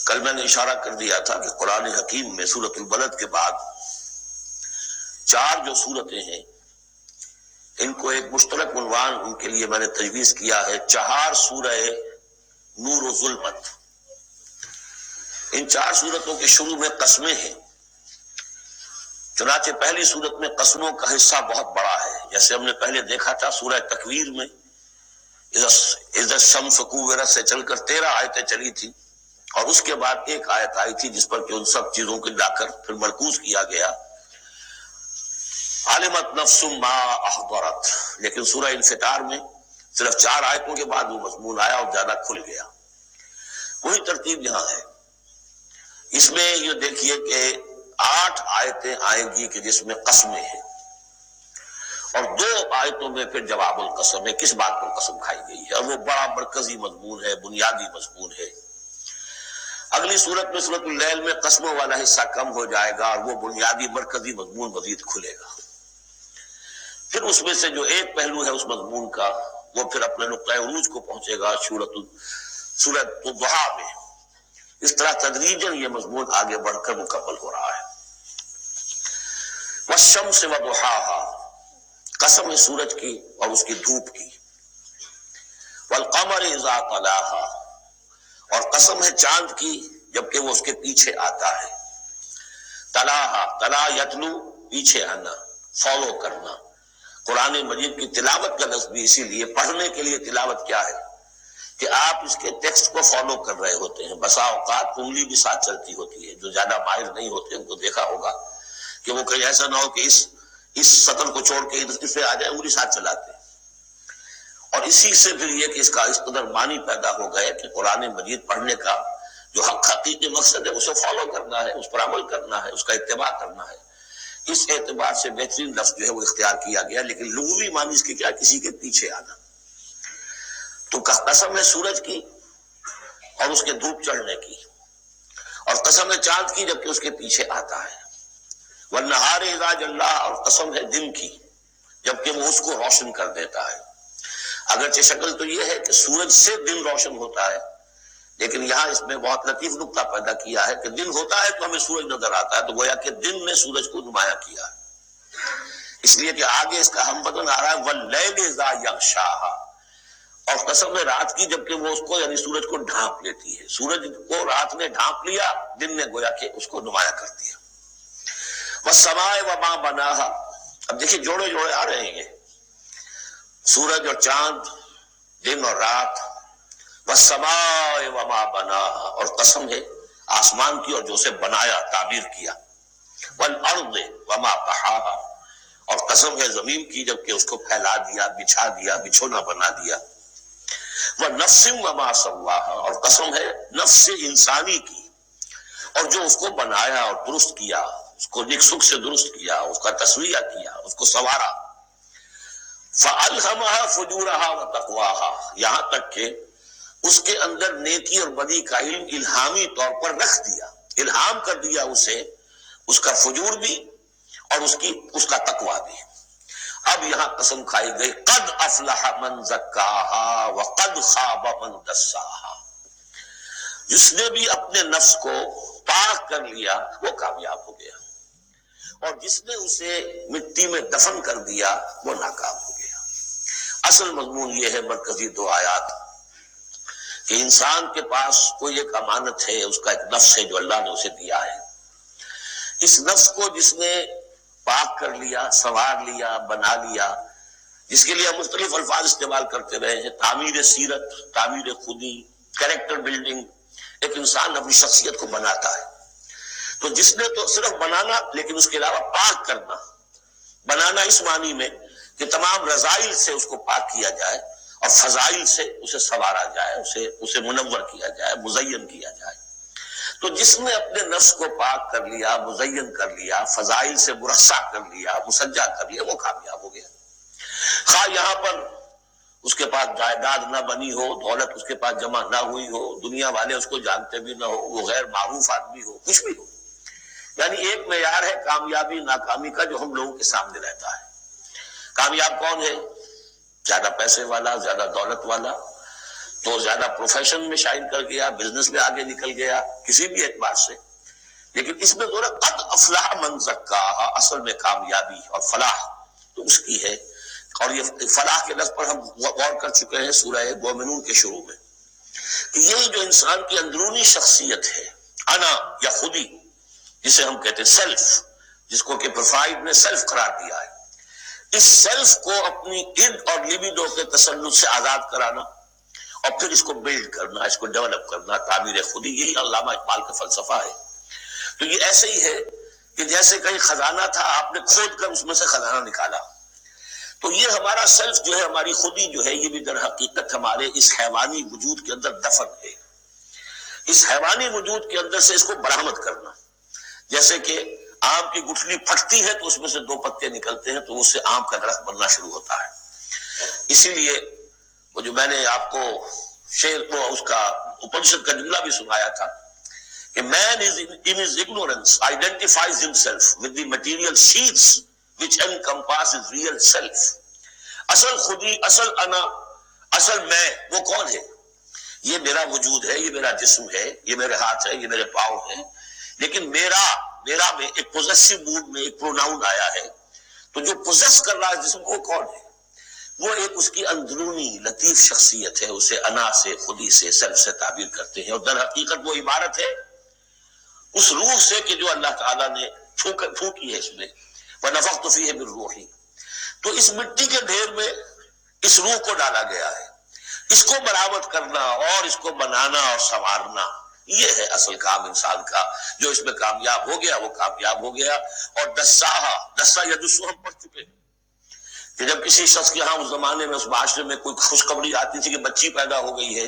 کل میں نے اشارہ کر دیا تھا کہ قرآن حکیم میں سورۃ البلد کے بعد 4 جو سورتیں ہیں ان کو ایک مشترک عنوان ان کے لیے میں نے تجویز کیا ہے 4 سورہ نور و ظلمت۔ ان 4 سورتوں کے شروع میں قسمیں ہیں، چنانچہ پہلی سورت میں قسموں کا حصہ بہت بڑا ہے، جیسے ہم نے پہلے دیکھا تھا سورہ تکویر میں اذا الشمس کورت سے چل کر 13 آیتیں چلی تھی، اور اس کے بعد ایک آیت آئی تھی جس پر کہ ان سب چیزوں کو لا کر پھر مرکوز کیا گیا، علمت نفس ما احضرت۔ لیکن سورہ انفطار میں صرف 4 آیتوں کے بعد وہ مضمون آیا اور زیادہ کھل گیا۔ وہی ترتیب یہاں ہے۔ اس میں یہ دیکھیے کہ 8 آیتیں آئیں گی کہ جس میں قسمیں ہیں، اور 2 آیتوں میں پھر جواب القسم ہے، کس بات پر قسم کھائی گئی ہے، اور وہ بڑا مرکزی مضمون ہے، بنیادی مضمون ہے۔ اگلی سورت میں سورۃ اللیل میں قسموں والا حصہ کم ہو جائے گا اور وہ بنیادی مرکزی مضمون مزید کھلے گا۔ پھر اس میں سے جو ایک پہلو ہے اس مضمون کا وہ پھر اپنے نقطۂ عروج کو پہنچے گا سورۃ الضحیٰ میں۔ اس طرح تدریجاً یہ مضمون آگے بڑھ کر مکمل ہو رہا ہے۔ والشمس وضحاها، قسم ہے سورج کی اور اس کی دھوپ کی۔ والقمر اذا تلاها، اور قسم ہے چاند کی جبکہ وہ اس کے پیچھے آتا ہے۔ تلاها، تلا یتلو، پیچھے آنا، فالو کرنا۔ قرآن مجید کی تلاوت کا لفظ بھی اسی لیے، پڑھنے کے لیے تلاوت کیا ہے کہ آپ اس کے ٹیکسٹ کو فالو کر رہے ہوتے ہیں۔ بسا اوقات انگلی بھی ساتھ چلتی ہوتی ہے، جو زیادہ ماہر نہیں ہوتے ان کو دیکھا ہوگا کہ وہ کہیں ایسا نہ ہو کہ اس سطر کو چھوڑ کے اس پہ آ جائے، انگلی ساتھ چلاتے ہیں۔ اور اسی سے پھر یہ کہ اس کا اس قدر معنی پیدا ہو گئے کہ قرآن مجید پڑھنے کا جو حقیقی مقصد ہے اسے فالو کرنا ہے، اس پر عمل کرنا ہے، اس کا اتباع کرنا ہے۔ اس اعتبار سے بہترین لفظ جو ہے وہ اختیار کیا گیا، لیکن لغوی معنی اس کی کیا، کسی کے پیچھے آنا۔ تو قسم ہے سورج کی اور اس کے دھوپ چڑھنے کی، اور قسم ہے چاند کی جبکہ اس کے پیچھے آتا ہے۔ والنہار اذا جلاھا، اور قسم ہے دن کی جبکہ وہ اس کو روشن کر دیتا ہے۔ اگرچہ شکل تو یہ ہے کہ سورج سے دن روشن ہوتا ہے، لیکن یہاں اس میں بہت لطیف نقطہ پیدا کیا ہے کہ دن ہوتا ہے تو ہمیں سورج نظر آتا ہے، تو گویا کہ دن نے سورج کو نمایاں کیا ہے، اس لیے کہ آگے اس کا ہم بدن آ رہا ہے واللیل اذا یغشاھا، اور قسم ہے رات کی جبکہ وہ اس کو یعنی سورج کو ڈھانپ لیتی ہے۔ سورج کو رات نے ڈھانپ لیا، دن نے گویا کہ اس کو نمایاں کر دیا۔ والسماء وما بناھا، اب دیکھیں جوڑے جوڑے آ رہے ہیں، سورج اور چاند، دن اور رات۔ والسماء وما بناھا، اور قسم ہے آسمان کی اور جو اسے بنایا، تعمیر کیا۔ والارض وما طحاھا، اور قسم ہے زمین کی جبکہ اس کو پھیلا دیا، بچھا دیا، بچھونا بنا دیا۔ والنفس وما سواھا، اور قسم ہے نفس انسانی کی اور جو اس کو بنایا اور درست کیا، اس کو نیک سکھ سے درست کیا، اس کا تسویہ کیا، اس کو سنوارا۔ فألہمہا فجورہا وتقواھا، یہاں تک کہ اس کے اندر نیکی اور بدی کا علم الہامی طور پر رکھ دیا، الہام کر دیا اسے، اس کا فجور بھی اور اس کا تقویٰ بھی۔ اب یہاں قسم کھائی گئی قد افلح من زکاھا وقد خاب من دساھا، جس نے بھی اپنے نفس کو پاک کر لیا وہ کامیاب ہو گیا، اور جس نے اسے مٹی میں دفن کر دیا وہ ناکام ہو گیا۔ اصل مضمون یہ ہے مرکزی 2 آیات کہ انسان کے پاس کوئی ایک امانت ہے، اس کا ایک نفس ہے جو اللہ نے اسے دیا ہے۔ اس نفس کو جس نے پاک کر لیا، سنوار لیا، بنا لیا، جس کے لیے ہم مختلف الفاظ استعمال کرتے رہے ہیں، تعمیر سیرت، تعمیر خودی، کریکٹر بلڈنگ، ایک انسان اپنی شخصیت کو بناتا ہے۔ تو جس نے تو صرف بنانا، لیکن اس کے علاوہ پاک کرنا، بنانا اس معنی میں کہ تمام رذائل سے اس کو پاک کیا جائے اور فضائل سے اسے سنوارا جائے، اسے منور کیا جائے، مزین کیا جائے۔ تو جس نے اپنے نفس کو پاک کر لیا، مزین کر لیا، فضائل سے مرصع کر لیا، مسجع کر لیا، وہ کامیاب ہو گیا۔ خواہ یہاں پر اس کے پاس جائیداد نہ بنی ہو، دولت اس کے پاس جمع نہ ہوئی ہو، دنیا والے اس کو جانتے بھی نہ ہو، وہ غیر معروف آدمی ہو، کچھ بھی ہو، یعنی ایک معیار ہے کامیابی ناکامی کا جو ہم لوگوں کے سامنے رہتا ہے۔ کامیاب کون ہے؟ زیادہ پیسے والا، زیادہ دولت والا، تو زیادہ پروفیشن میں شائن کر گیا، بزنس میں آگے نکل گیا، کسی بھی اعتبار سے. لیکن اس میں ذرا قد افلح من زکاہا، اصل میں کامیابی اور فلاح تو اس کی ہے. اور یہ فلاح کے لفظ پر ہم غور کر چکے ہیں سورہ مومنون کے شروع میں، کہ یہی جو انسان کی اندرونی شخصیت ہے، انا یا خودی، جسے ہم کہتے ہیں سیلف، جس کو کہ پروفائڈ نے سیلف قرار دیا ہے، اس سیلف کو اپنی اِد اور لیبیڈو کے تسلط سے آزاد کرانا اور پھر اس کو بلڈ کرنا، اس کو ڈیولپ کرنا، تعمیر خودی، یہی علامہ اقبال کا فلسفہ ہے. تو یہ ایسے ہی ہے کہ جیسے کہیں خزانہ تھا، آپ نے کھود کر اس میں سے خزانہ نکالا. تو یہ ہمارا سیلف جو ہے، ہماری خودی جو ہے، یہ بھی در حقیقت ہمارے اس حیوانی وجود کے اندر دفن ہے. اس حیوانی وجود کے اندر سے اس کو برآمد کرنا، جیسے کہ آم کی گٹھلی پھٹتی ہے تو اس میں سے 2 پتے نکلتے ہیں تو اس سے آم کا درخت بننا شروع ہوتا ہے. اسی لیے وہ جو میں نے آپ کو شعر کو اس کا اپنشد کا جملہ بھی سنایا تھا کہ man is in his ignorance identifies himself with the material sheets which encompasses real self. اصل خودی، اصل انا، اصل میں وہ کون ہے؟ یہ میرا وجود ہے، یہ میرا جسم ہے، یہ میرے ہاتھ ہے، یہ میرے پاؤں ہیں. لیکن میرا میں ایک پوزیسو موڈ میں ایک پروناؤن آیا ہے، تو جو پوزیس کر رہا ہے جسم کو کون ہے؟ وہ ایک اس کی اندرونی لطیف شخصیت ہے. اسے انا سے، خودی سے، سیلف سے تعبیر کرتے ہیں. اور در حقیقت وہ عبارت ہے اس روح سے کہ جو اللہ تعالیٰ نے پھونکی ہے اس میں، وَنَفَخْتُ فِيهِ مِن رُوحِي. تو اس مٹی کے ڈھیر میں اس روح کو ڈالا گیا ہے. اس کو برآمد کرنا اور اس کو بنانا اور سنوارنا، یہ ہے اصل کام انسان کا. جو اس میں کامیاب ہو گیا وہ کامیاب ہو گیا. اور دسا یدسو ہم پڑھ چکے ہیں کہ جب کسی شخص کے ہاں اس زمانے میں، اس معاشرے میں کوئی خوشخبری آتی تھی کہ بچی پیدا ہو گئی ہے،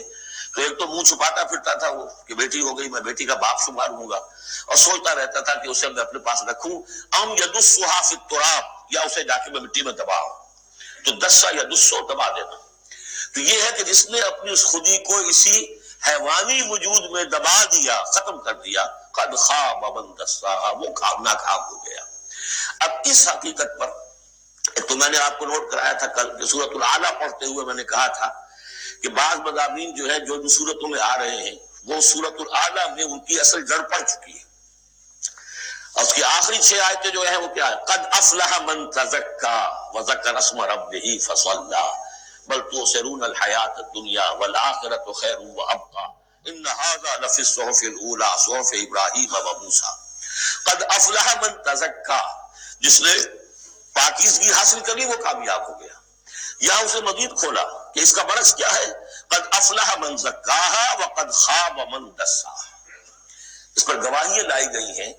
تو ایک تو منہ چھپاتا پھرتا تھا وہ کہ بیٹی ہو گئی، میں بیٹی کا باپ شمار ہوں گا، اور سوچتا رہتا تھا کہ اسے میں اپنے پاس رکھوں، ام یدسھا فی التراب، یا اسے جا کے میں مٹی میں دباؤں. تو دسا یدسو دبا دینا. تو یہ ہے کہ جس نے اپنی اس خودی کو اسی حیوانی وجود میں دبا دیا، ختم کر دیا، قد خاب من دساہا، وہ ناکام ہو گیا. اب اس حقیقت پر ایک تو میں نے آپ کو نوٹ کرایا تھا کل کہ سورۃ الاعلیٰ پڑھتے ہوئے میں نے کہا تھا کہ بعض مضامین جو ہے جو ان سورتوں میں آ رہے ہیں وہ سورۃ الاعلیٰ میں ان کی اصل جڑ پڑ چکی ہے. اور اس کی آخری 6 آیتیں جو ہیں وہ کیا ہے؟ قد افلح من تزکا وذکر اسم ربہ فصلی بل تؤثرون الحیاۃ الدنیا والآخرۃ خیر وابقی ان ھذا لفی الصحف الاولی صحف ابراہیم وموسیٰ. قد افلح من تزکا، جس نے پاکیزگی حاصل کری وہ کامیاب ہو گیا. یہاں اسے مزید کھولا کہ اس کا برعکس کیا ہے، قد افلح من زکاہا وقد خاب من دساہا. اس پر گواہیاں لائی گئی ہیں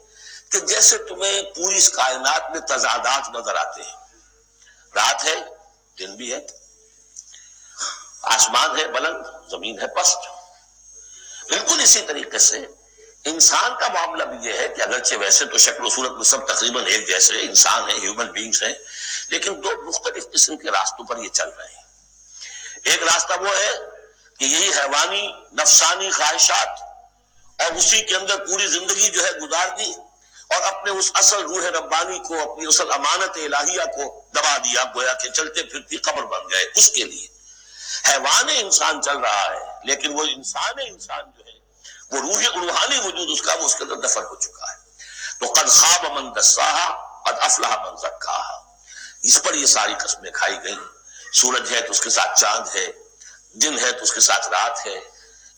کہ جیسے تمہیں پوری اس کائنات میں تضادات نظر آتے ہیں، رات ہے، دن بھی ہے، آسمان ہے بلند، زمین ہے پست، بالکل اسی طریقے سے انسان کا معاملہ بھی یہ ہے کہ اگرچہ ویسے تو شکل و صورت میں سب تقریباً ایک جیسے انسان ہیں، ہیومن بینگز ہیں، لیکن 2 مختلف قسم کے راستوں پر یہ چل رہے ہیں. ایک راستہ وہ ہے کہ یہی حیوانی نفسانی خواہشات اور اسی کے اندر پوری زندگی جو ہے گزار دی اور اپنے اس اصل روح ربانی کو، اپنی اصل امانت الہیہ کو دبا دیا، گویا کہ چلتے پھرتی قبر بن گئے. اس کے لیے حیوان انسان چل رہا ہے، لیکن وہ انسان جو ہے وہ روحانی وجود اس کا وہ اس کے اندر دفن ہو چکا ہے. تو قد خاب من دساہا قد افلح من زکاہا، اس پر یہ ساری قسمیں کھائی گئیں. سورج ہے تو اس کے ساتھ چاند ہے، دن ہے تو اس کے ساتھ رات ہے،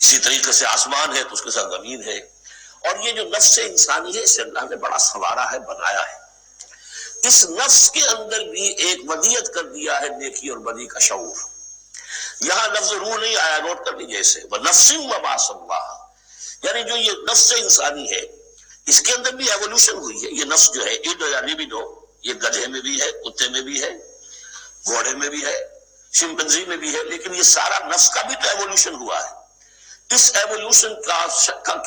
اسی طریقے سے آسمان ہے تو اس کے ساتھ زمین ہے. اور یہ جو نفس انسانی ہے اسے اللہ نے بڑا سنوارا ہے، بنایا ہے. اس نفس کے اندر بھی ایک ودیت کر دیا ہے نیکی اور بدی کا شعور. یہاں لفظ روح نہیں آیا، نوٹ کر لیجیے اسے، وَنَفْسٍ وَمَا سَوَّاهَا، یعنی جو یہ نفس انسانی ہے اس کے اندر بھی ایولیوشن ہوئی ہے. یہ نفس جو ہے ایڈو یا لیبیڈو، یہ گدھے میں بھی ہے، کتے میں بھی ہے، گھوڑے میں بھی ہے، شمپنزی میں بھی ہے، لیکن یہ سارا نفس کا بھی تو ایولیوشن ہوا ہے. اس ایولیوشن کا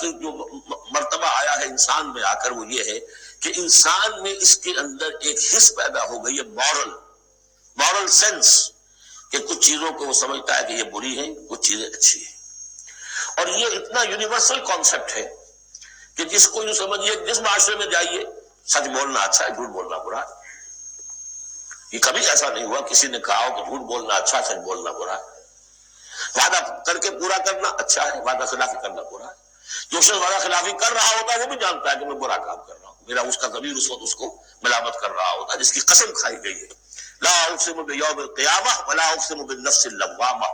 جو مرتبہ آیا ہے انسان میں آ کر وہ یہ ہے کہ انسان میں اس کے اندر ایک حس پیدا ہو گئی ہے، مورل سینس، کہ کچھ چیزوں کو وہ سمجھتا ہے کہ یہ بری ہیں، کچھ چیزیں اچھی ہیں. اور یہ اتنا یونیورسل کانسیپٹ ہے کہ جس کو یوں سمجھیے جس معاشرے میں جائیے سچ بولنا اچھا ہے، جھوٹ بولنا برا ہے. یہ کبھی ایسا نہیں ہوا کسی نے کہا ہو کہ جھوٹ بولنا اچھا، سچ بولنا برا ہے. وعدہ کر کے پورا کرنا اچھا ہے، وعدہ خلافی کرنا برا ہے۔ جو شخص وعدہ خلافی کر رہا ہوتا ہے وہ بھی جانتا ہے کہ میں برا کام کر رہا ہوں، میرا اس کا ضمیر اس وقت اس کو ملامت کر رہا ہوتا ہے، جس کی قسم کھائی گئی ہے۔ لا اقسم بیوم القیامہ ولا اقسم بالنفس اللوامہ،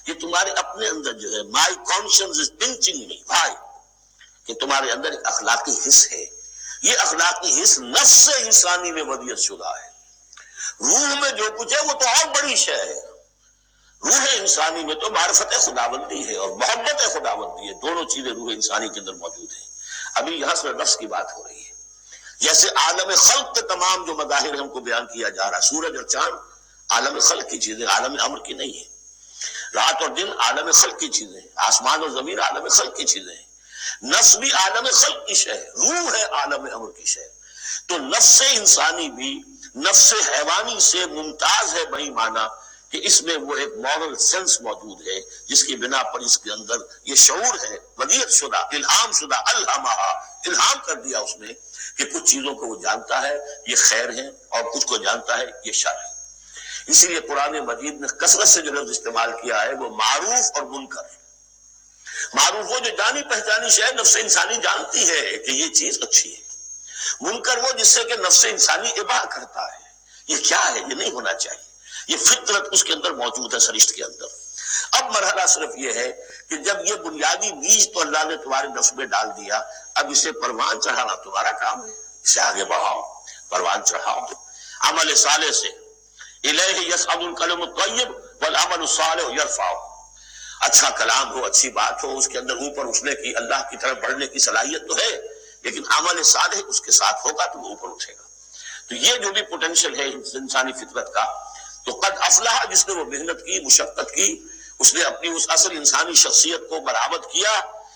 یہ تمہارے اپنے اندر جو ہے مائی کانشنس از پنچنگ می بھائی، کہ تمہارے اندر ایک اخلاقی حص ہے، یہ اخلاقی حص نفس انسانی میں ودیعت شدہ ہے۔ روح میں جو کچھ ہے وہ تو اور بڑی شے ہے، روح انسانی میں تو معرفت خداوندی ہے اور محبت خداوندی ہے، دونوں چیزیں روح انسانی کے اندر موجود ہیں۔ ابھی یہاں سے نفس کی بات ہو رہی ہے، جیسے عالم خلق کے تمام جو مظاہر ہم کو بیان کیا جا رہا ہے، سورج اور چاند عالم خلق کی چیزیں، عالم امر کی نہیں ہے، رات اور دن عالم خلق کی چیزیں، آسمان اور زمین عالم خلق کی چیزیں ہیں، نفس بھی عالم خلق کی شے ہے، روح ہے عالم امر کی شے۔ تو نفس انسانی بھی نفس حیوانی سے ممتاز ہے بہی معنی کہ اس میں وہ ایک مورل سینس موجود ہے، جس کی بنا پر اس کے اندر یہ شعور ہے ودیعت شدہ، الہام شدہ، الہمہ، الہام کر دیا اس نے کہ کچھ چیزوں کو وہ جانتا ہے یہ خیر ہے اور کچھ کو جانتا ہے یہ شر ہے۔ اسی لیے قرآن مجید نے کثرت سے جو لفظ استعمال کیا ہے وہ معروف اور منکر۔ معروف وہ جو جانی پہچانی شے نفس انسانی جانتی ہے کہ یہ چیز اچھی ہے، منکر وہ جس سے کہ نفس انسانی اباہ کرتا ہے یہ کیا ہے، یہ نہیں ہونا چاہیے، یہ فطرت اس کے اندر موجود ہے سرشت کے اندر۔ اب مرحلہ صرف یہ ہے کہ جب یہ بنیادی بیج تو اللہ نے تمہارے نفس میں ڈال دیا، اب اسے پروان چڑھانا تمہارا کام ہے، اسے آگے بڑھاؤ، پروان چڑھاؤ عمل صالح سے۔ الیہ یصعد الکلم الطیب والعمل الصالح یرفعہ، اچھا کلام ہو، اچھی بات ہو، اس کے اندر اوپر اٹھنے کی، اللہ کی طرف بڑھنے کی صلاحیت تو ہے، لیکن عمل صالح اس کے ساتھ ہوگا تو وہ اوپر اٹھے گا۔ تو یہ جو بھی پوٹینشل ہے انسانی فطرت کا، تو قد افلح جس نے وہ محنت کی، مشقت کی، اس نے اپنی اس اصل انسانی شخصیت کو برآمد کیا،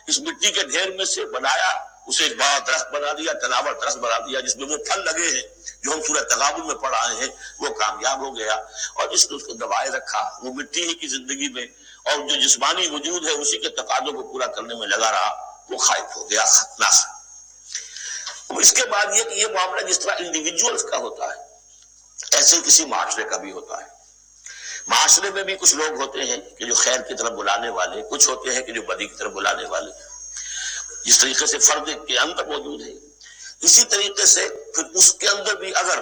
اس مٹی کے ڈھیر میں سے بنایا، اسے ایک بڑا درخت بنا دیا، تناور درخت بنا دیا جس میں وہ پھل لگے ہیں جو ہم سورہ تغابن میں پڑھ آئے ہیں، وہ کامیاب ہو گیا، اور جس نے اس کو دبائے رکھا وہ مٹی ہی کی زندگی میں، اور جو جسمانی وجود ہے اسی کے تقاضوں کو پورا کرنے میں لگا رہا، وہ خائب ہو گیا، ناس۔ اس کے بعد یہ کہ یہ معاملہ جس طرح انڈیویجولز کا ہوتا ہے ایسے کسی معاشرے کا بھی ہوتا ہے۔ معاشرے میں بھی کچھ لوگ ہوتے ہیں کہ جو خیر کی طرف بلانے والے، کچھ ہوتے ہیں کہ جو بدی کی طرف بلانے والے، جس طریقے سے فرد کے اندر موجود ہے اسی طریقے سے پھر اس کے اندر بھی اگر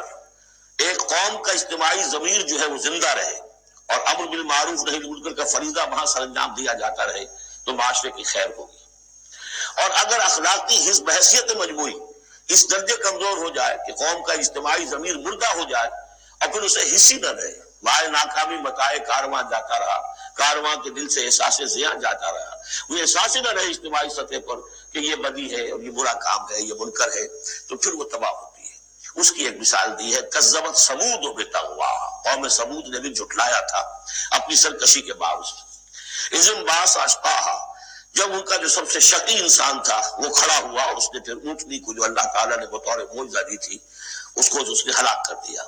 ایک قوم کا اجتماعی ضمیر جو ہے وہ زندہ رہے اور امر بالمعروف نہی عن المنکر کا فریضہ وہاں سر انجام دیا جاتا رہے تو معاشرے کی خیر ہوگی۔ اور اگر اخلاقی حزب بحیثیت مجموعی اس درجے کمزور ہو جائے کہ قوم کا اجتماعی ضمیر مردہ ہو جائے اور پھر اسے حصی نہ رہے، وائے ناکامی متائے کارواں جاتا رہا، کارواں کے دل سے احساس زیاں جاتا رہا، وہ احساس نہ رہے اجتماعی سطح پر کہ یہ بدی ہے اور یہ برا کام ہے، یہ منکر ہے، تو پھر وہ تباہ ہوتی ہے۔ اس کی ایک مثال دی ہے، کذبت ثمود بطغواہا، قوم ثمود نے بھی جھٹلایا تھا اپنی سرکشی کے باوجود۔ اذ انبعث اشقاہا، جب ان کا جو سب سے شقی انسان تھا وہ کھڑا ہوا اور اس نے پھر اونٹنی کو جو اللہ تعالیٰ نے بطور معجزہ دی تھی اس کو اس نے ہلاک کر دیا۔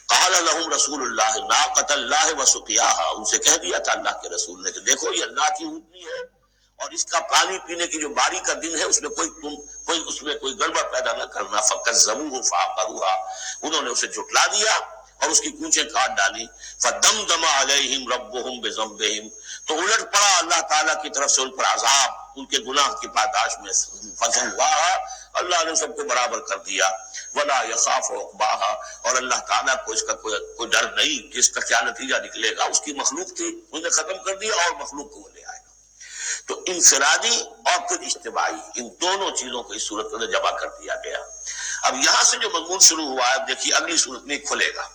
قال لهم رسول اللہ ناقۃ اللہ وسقیاہا، ان سے کہہ دیا تھا اللہ کے رسول نے کہ دیکھو یہ اللہ کی اونٹنی ہے اور اس کا پانی پینے کی جو باری کا دن ہے اس میں کوئی گڑبڑ پیدا نہ کرنا۔ فکذبوہ فعقروہا، انہوں نے اسے جھٹلا دیا اور اس کی کونچیں کاٹ ڈالی۔ فدمدم علیہم ربہم بذنبہم، تو الٹ پڑا اللہ تعالیٰ کی طرف سے ان پر عذاب ان کے گناہ کی پاداش میں، فسواہا، اللہ نے سب کو برابر کر دیا۔ ولا یخاف عقباہا، اور اللہ تعالیٰ کو اس کا کوئی ڈر نہیں کہ اس کا کیا نتیجہ نکلے گا، اس کی مخلوق تھی انہیں ختم کر دیا اور مخلوق کو وہ لے آئے گا۔ تو انفرادی اور پھر اجتماعی، ان دونوں چیزوں کو اس صورت میں جمع کر دیا گیا۔ اب یہاں سے جو مضمون شروع ہوا ہے دیکھیے اگلی صورت میں کھلے گا۔